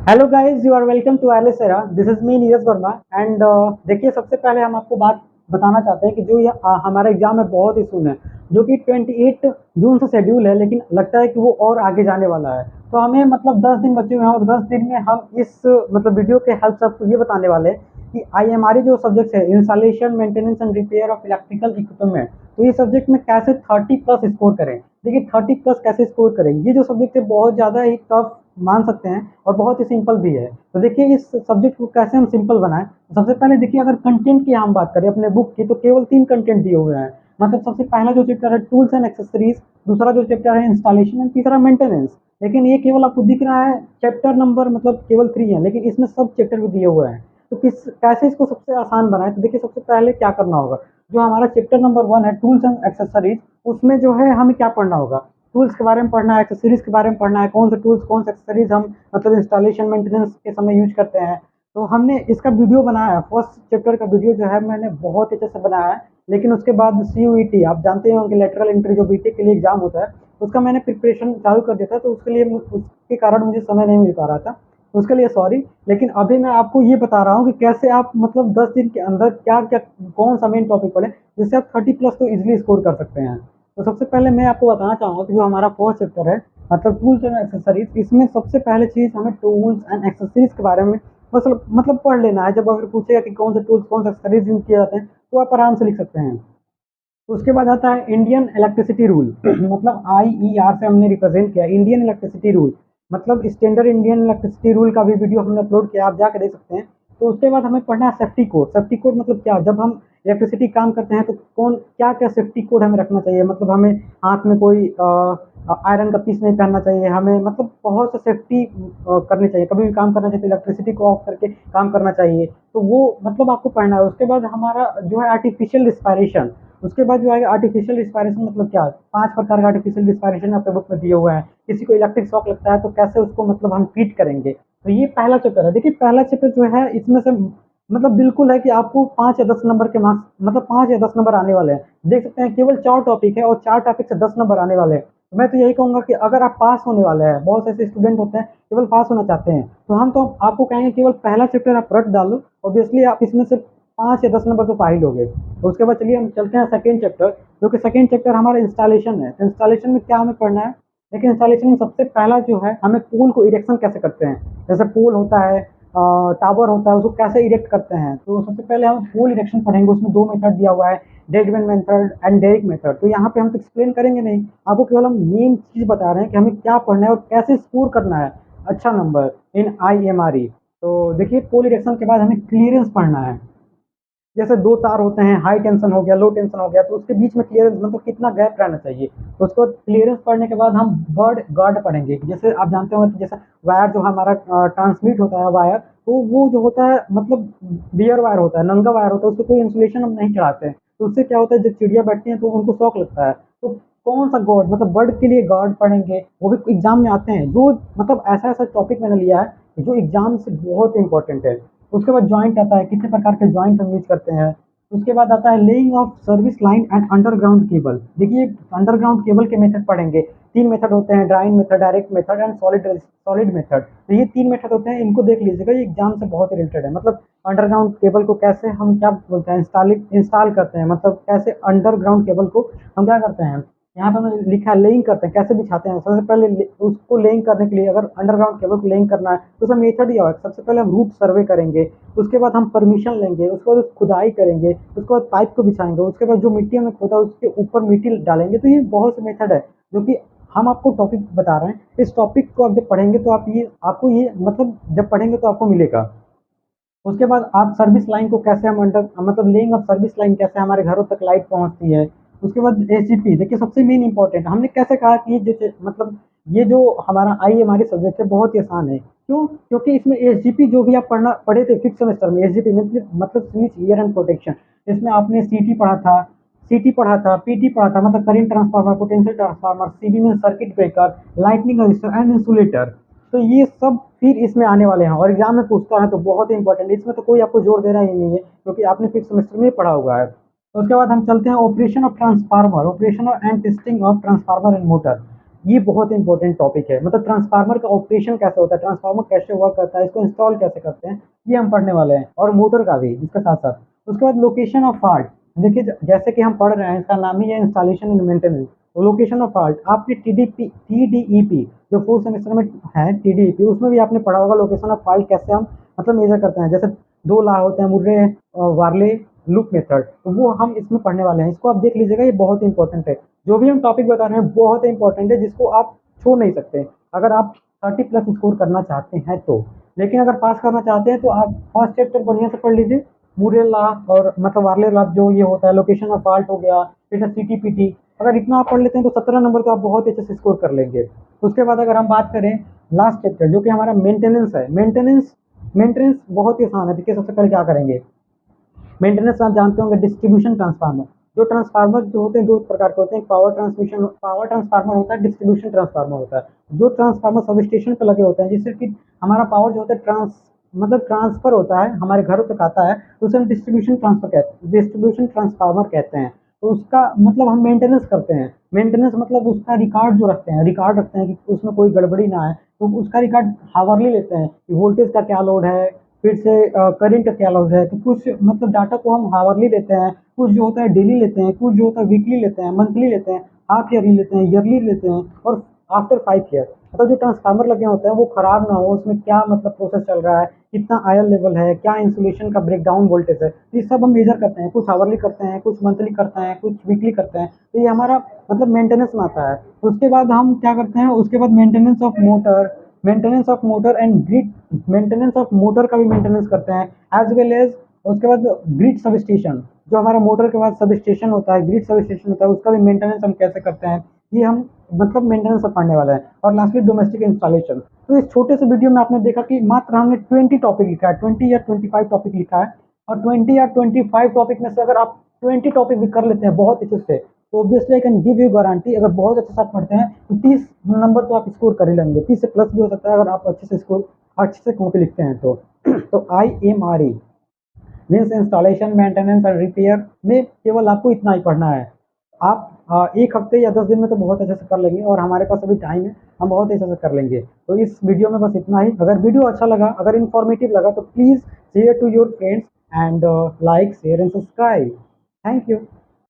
Hello guys, you are welcome to एलिसेरा। This is me Neeraj Verma and देखिए, सबसे पहले हम आपको बात बताना चाहते हैं कि जो ये हमारा एग्जाम है बहुत ही सुन है, जो कि 28 जून से शेड्यूल है, लेकिन लगता है कि वो और आगे जाने वाला है। तो हमें मतलब 10 दिन बचे हुए हैं और 10 दिन में हम इस मतलब वीडियो के हेल्प से आपको ये बताने वाले हैं कि आईएमआरई जो सब्जेक्ट है, installation maintenance and repair of electrical equipment, तो ये सब्जेक्ट में कैसे 30+ स्कोर करें। देखिए, 30+ कैसे स्कोर करें, ये जो सब्जेक्ट है बहुत ज़्यादा ही टफ मान सकते हैं और बहुत ही सिंपल भी है। तो देखिए, इस सब्जेक्ट को कैसे हम सिंपल बनाएं। सबसे पहले देखिए, अगर कंटेंट की हम बात करें अपने बुक की, तो केवल 3 कंटेंट दिए हुए हैं। मतलब सबसे पहला जो चैप्टर है टूल्स एंड एक्सेसरीज, दूसरा जो चैप्टर है इंस्टॉलेशन एंड तीसरा मेंटेनेंस। लेकिन ये केवल आपको दिख रहा है चैप्टर नंबर मतलब केवल 3 है, लेकिन इसमें सब चैप्टर भी दिए हुए हैं। तो किस कैसे इसको सबसे आसान बनाए, तो देखिए सबसे पहले क्या करना होगा। जो हमारा चैप्टर नंबर 1 है टूल्स एंड एक्सेसरीज, उसमें जो है हमें क्या पढ़ना होगा। टूल्स के बारे में पढ़ना है, एक्सेसरीज के बारे में पढ़ना है, कौन से टूल्स कौन से एक्सेसरीज हम मतलब इंस्टॉलेशन मेंटेनेंस के समय यूज करते हैं। तो हमने इसका वीडियो बनाया है, फर्स्ट चैप्टर का वीडियो जो है मैंने बहुत अच्छे से बनाया है। लेकिन उसके बाद CUET, आप जानते हो कि लेटरल एंट्री जो बीटेक के लिए एग्जाम होता है, उसका मैंने प्रिपरेशन चालू कर दिया था, तो उसके लिए उसके कारण मुझे समय नहीं मिल पा रहा था। तो उसके लिए सॉरी। लेकिन अभी मैं आपको ये बता रहा हूँ कि कैसे आप मतलब 10 दिन के अंदर क्या क्या कौन सा मेन टॉपिक पढ़े, जिससे आप 30+ तो इजिली स्कोर कर सकते हैं। तो सबसे पहले मैं आपको बताना चाहूँगा कि जो हमारा फर्स्ट चैप्टर है मतलब टूल्स एंड एक्सेसरीज, इसमें सबसे पहले चीज़ हमें टूल्स एंड एक्सेसरीज के बारे में मतलब पढ़ लेना है। जब अगर पूछेगा कि कौन से टूल्स कौन से एक्सेसरीज यूज किए जाते हैं, तो आप आराम से लिख सकते हैं। तो उसके बाद आता है इंडियन इलेक्ट्रिसिटी रूल मतलब IER से हमने रिप्रेजेंट किया इंडियन इलेक्ट्रिसिटी रूल, मतलब स्टैंडर्ड इंडियन इलेक्ट्रिसिटी रूल का भी वीडियो हमने अपलोड किया, आप जाकर देख सकते हैं। तो उसके बाद हमें पढ़ना है सेफ्टी कोड। सेफ्टी कोड मतलब क्या, जब हम इलेक्ट्रिसिटी काम करते हैं तो कौन क्या क्या सेफ्टी कोड हमें रखना चाहिए। मतलब हमें हाथ में कोई आयरन का पीस नहीं पहनना चाहिए, हमें मतलब बहुत से सेफ्टी करनी चाहिए। कभी भी काम करना चाहिए तो इलेक्ट्रिसिटी को ऑफ करके काम करना चाहिए। तो वो मतलब आपको पढ़ना है। उसके बाद हमारा जो है आर्टिफिशियल रिस्पायरेशन। उसके बाद जो आएगा आर्टिफिशियल रिस्पायरेशन, मतलब क्या, 5 प्रकार का आर्टिफिशियल रिस्पायरेशन आपके बुक में दिए हुए हैं। किसी को इलेक्ट्रिक शॉक लगता है तो कैसे उसको मतलब हम ट्रीट करेंगे। तो ये पहला चैप्टर है। देखिए, पहला चैप्टर जो है इसमें से मतलब बिल्कुल है कि आपको 5 या 10 नंबर के मार्क्स, मतलब 5 या 10 नंबर आने वाले हैं। देख सकते हैं केवल 4 टॉपिक है और 4 टॉपिक से 10 नंबर आने वाले हैं। तो मैं तो यही कहूंगा कि अगर आप पास होने वाले हैं, बहुत ऐसे स्टूडेंट होते हैं केवल पास होना चाहते हैं, तो हम तो आपको कहेंगे केवल पहला चैप्टर आप रट डालो, ऑब्वियसली आप इसमें से 5 या 10 नंबर तो पा ही लोगे। तो उसके बाद चलिए हम चलते हैं सेकंड चैप्टर, जो कि सेकंड चैप्टर हमारा इंस्टॉलेशन है। तो इंस्टॉलेशन में क्या हमें पढ़ना है। लेकिन इंस्टॉलेशन में सबसे पहला जो है, हमें पोल को इरेक्शन कैसे करते हैं। जैसे पोल होता है, टावर होता है, उसको कैसे इरेक्ट करते हैं। तो सबसे पहले हम पोल इरेक्शन पढ़ेंगे। उसमें 2 मेथड दिया हुआ है, Deadman method and Derrick method. तो यहाँ पे हम तो एक्सप्लेन करेंगे नहीं, आपको केवल हम मेन चीज बता रहे हैं कि हमें क्या पढ़ना है और कैसे स्कोर करना है अच्छा नंबर इन IMRE। तो देखिए, पोल इरेक्शन के बाद हमें क्लियरेंस पढ़ना है। जैसे 2 तार होते हैं, हाई टेंशन हो गया, लो टेंशन हो गया, तो उसके बीच में क्लियरेंस मतलब कितना गैप रहना चाहिए। तो उसको क्लियरेंस पढ़ने के बाद हम बर्ड गार्ड पढ़ेंगे। जैसे आप जानते हो कि जैसे वायर जो हमारा ट्रांसमिट होता है वायर, तो वो जो होता है मतलब बियर वायर होता है, नंगा वायर होता है, उसको कोई इंसुलेशन हम नहीं चढ़ाते हैं। तो उससे क्या होता है, जब चिड़िया बैठती हैं तो उनको शौक लगता है। तो कौन सा गार्ड मतलब बर्ड के लिए गार्ड पढ़ेंगे, वो भी एग्जाम में आते हैं। जो मतलब ऐसा ऐसा टॉपिक मैंने लिया है जो एग्जाम से बहुत इंपॉर्टेंट है। उसके बाद जॉइंट आता है, कितने प्रकार के जॉइंट हम यूज करते हैं। उसके बाद आता है laying of service line and underground cable. देखिए, अंडरग्राउंड केबल के मेथड पढ़ेंगे। 3 मेथड होते हैं, drawing method, direct method and solid solid method. तो ये 3 मेथड होते हैं, इनको देख लीजिएगा, ये एग्जाम से बहुत रिलेटेड है। मतलब अंडरग्राउंड केबल को कैसे हम क्या बोलते हैं, इंस्टॉल करते हैं, मतलब कैसे अंडरग्राउंड केबल को हम क्या करते हैं। यहाँ पे मैंने लिखा है लेइंग करते हैं, कैसे बिछाते हैं। सबसे पहले उसको लेइंग करने के लिए, अगर अंडरग्राउंड केबल को लेइंग करना है तो उसका मेथड ही है। सबसे पहले हम रूट सर्वे करेंगे, उसके बाद हम परमिशन लेंगे, उसके बाद खुदाई करेंगे, उसके बाद पाइप को बिछाएंगे, उसके बाद जो मिट्टी हमें खोदा उसके ऊपर मिट्टी डालेंगे। तो ये बहुत से मेथड है जो कि हम आपको टॉपिक बता रहे हैं। इस टॉपिक को आप जब पढ़ेंगे तो आपको ये मतलब जब पढ़ेंगे तो आपको मिलेगा। उसके बाद आप सर्विस लाइन को कैसे हम अंडर मतलब लेइंग ऑफ सर्विस लाइन, कैसे हमारे घरों तक लाइट पहुंचती है। उसके बाद ACP, देखिए सबसे मेन इंपॉर्टेंट, हमने कैसे कहा कि जैसे मतलब ये जो हमारा आई हमारे सब्जेक्ट है बहुत ही आसान है। क्यों, क्योंकि इसमें SGP जो भी आप पढ़े थे फिफ्थ सेमेस्टर में, SGP मतलब स्विच गियर एंड प्रोटेक्शन। इसमें आपने CT पढ़ा था, CT पढ़ा था, PT पढ़ा था, मतलब current transformer, potential transformer, CB में circuit breaker, lightning register and insulator. तो ये सब फिर इसमें आने वाले हैं और एग्जाम में पूछता है, तो बहुत ही इंपॉर्टेंट है। इसमें तो कोई आपको जोर देना ही नहीं है क्योंकि आपने फिफ्थ सेमेस्टर में पढ़ा हुआ है। तो उसके बाद हम चलते हैं operation of transformer, operation and testing of transformer and motor. ये बहुत इंपॉर्टेंट टॉपिक है, मतलब ट्रांसफार्मर का ऑपरेशन कैसे होता है, ट्रांसफार्मर कैसे वर्क करता है, इसको इंस्टॉल कैसे करते हैं, ये हम पढ़ने वाले हैं, और मोटर का भी इसके साथ साथ। उसके बाद लोकेशन ऑफ फॉल्ट, देखिए जैसे कि हम पढ़ रहे हैं, इसका नाम ही है इंस्टॉलेशन एंड मेंटेनेंस। तो लोकेशन ऑफ फॉल्ट आपने टीडीईपी जो फोर्थ सेमेस्टर में है, टीडीईपी उसमें भी आपने पढ़ा होगा, लोकेशन ऑफ फॉल्ट कैसे हम मतलब मेजर करते हैं। जैसे दो लॉ होते हैं, मुर्रे वार्ले लूप मेथड, तो वो हम इसमें पढ़ने वाले हैं, इसको आप देख लीजिएगा, ये बहुत इंपॉर्टेंट है। जो भी हम टॉपिक बता रहे हैं बहुत इंपॉर्टेंट है, जिसको आप छोड़ नहीं सकते अगर आप 30+ स्कोर करना चाहते हैं तो। लेकिन अगर पास करना चाहते हैं तो आप फर्स्ट चैप्टर बढ़िया से पढ़ लीजिए, मूरे लॉ और मतलब वार्ले लॉ जो ये होता है, लोकेशन ऑफ फॉल्ट हो गया, फिर सीटीपीटी, अगर इतना आप पढ़ लेते हैं तो 17 नंबर तो आप बहुत अच्छे से स्कोर कर लेंगे। उसके बाद अगर हम बात करें लास्ट चैप्टर जो कि हमारा मेंटेनेंस है, मेंटेनेंस मेंटेनेंस बहुत ही आसान है। देखिए सबसे पहले क्या करेंगे, मेंटेनेंस आप जानते होंगे, डिस्ट्रीब्यूशन ट्रांसफार्मर। जो ट्रांसफार्मर जो होते हैं दो प्रकार के होते हैं, पावर ट्रांसफार्मर होता है, डिस्ट्रीब्यूशन ट्रांसफार्मर होता है। जो ट्रांसफार्मर सब स्टेशन पे लगे होते हैं, जिससे कि हमारा पावर जो होता है ट्रांसफर होता है, हमारे घरों तक आता है, तो उसे हम डिस्ट्रीब्यूशन ट्रांसफार्मर कहते हैं। तो उसका मतलब हम मेंटेनेंस करते हैं, मेंटेनेंस मतलब उसका रिकॉर्ड जो रखते हैं, रिकॉर्ड रखते हैं कि उसमें कोई गड़बड़ी ना आए, तो उसका रिकॉर्ड हावरली लेते हैं कि वोल्टेज का क्या लोड है, फिर से करंट का क्या लॉस है। तो कुछ मतलब डाटा को हम हावरली लेते हैं, कुछ जो होता है डेली लेते हैं, कुछ जो होता है वीकली लेते हैं, मंथली लेते हैं, हाफ ईयरली लेते हैं, ईयरली लेते हैं, और आफ्टर 5 ईयर। मतलब जो ट्रांसफार्मर लगे होते हैं वो खराब ना हो, उसमें क्या मतलब प्रोसेस चल रहा है, कितना आयर लेवल है, क्या इंसुलेशन का ब्रेकडाउन वोल्टेज है, ये सब हम मेजर करते हैं। कुछ हावरली करते हैं, कुछ मंथली करते हैं, कुछ वीकली करते हैं। तो ये हमारा मतलब मेंटेनेंस में आता है। उसके बाद हम क्या करते हैं, उसके बाद maintenance of motor and grid, maintenance of motor का भी मेंटेनेंस करते हैं, एज वेल एज उसके बाद ग्रिड सब स्टेशन, जो हमारा मोटर के बाद सब स्टेशन होता है, ग्रिड सब स्टेशन होता है, उसका भी मेंटेनेंस हम कैसे करते हैं, ये हम मतलब मेंटेनेंस सब पढ़ने वाला है। और लास्टली डोमेस्टिक इंस्टॉलेशन। तो इस छोटे से वीडियो में आपने देखा कि मात्र हमने 20 टॉपिक लिखा है, 20 या 25 टॉपिक लिखा है, और 20 या 25 टॉपिक में से अगर आप 20 टॉपिक भी कर लेते हैं बहुत अच्छे से, तो obviously I can give you guarantee, अगर बहुत अच्छे से आप पढ़ते हैं तो 30 नंबर तो आप स्कोर कर ही लेंगे, 30 से प्लस भी हो सकता है अगर आप अच्छे से कॉपी लिखते हैं तो। तो IMRE means installation maintenance and repair में केवल आपको इतना ही पढ़ना है। आप एक हफ्ते या 10 दिन में तो बहुत अच्छे से कर लेंगे, और हमारे पास अभी टाइम है, हम बहुत अच्छे से कर लेंगे। तो इस वीडियो में बस इतना ही। अगर वीडियो अच्छा लगा, अगर इन्फॉर्मेटिव लगा, तो please share to your friends and like share and subscribe. Thank you.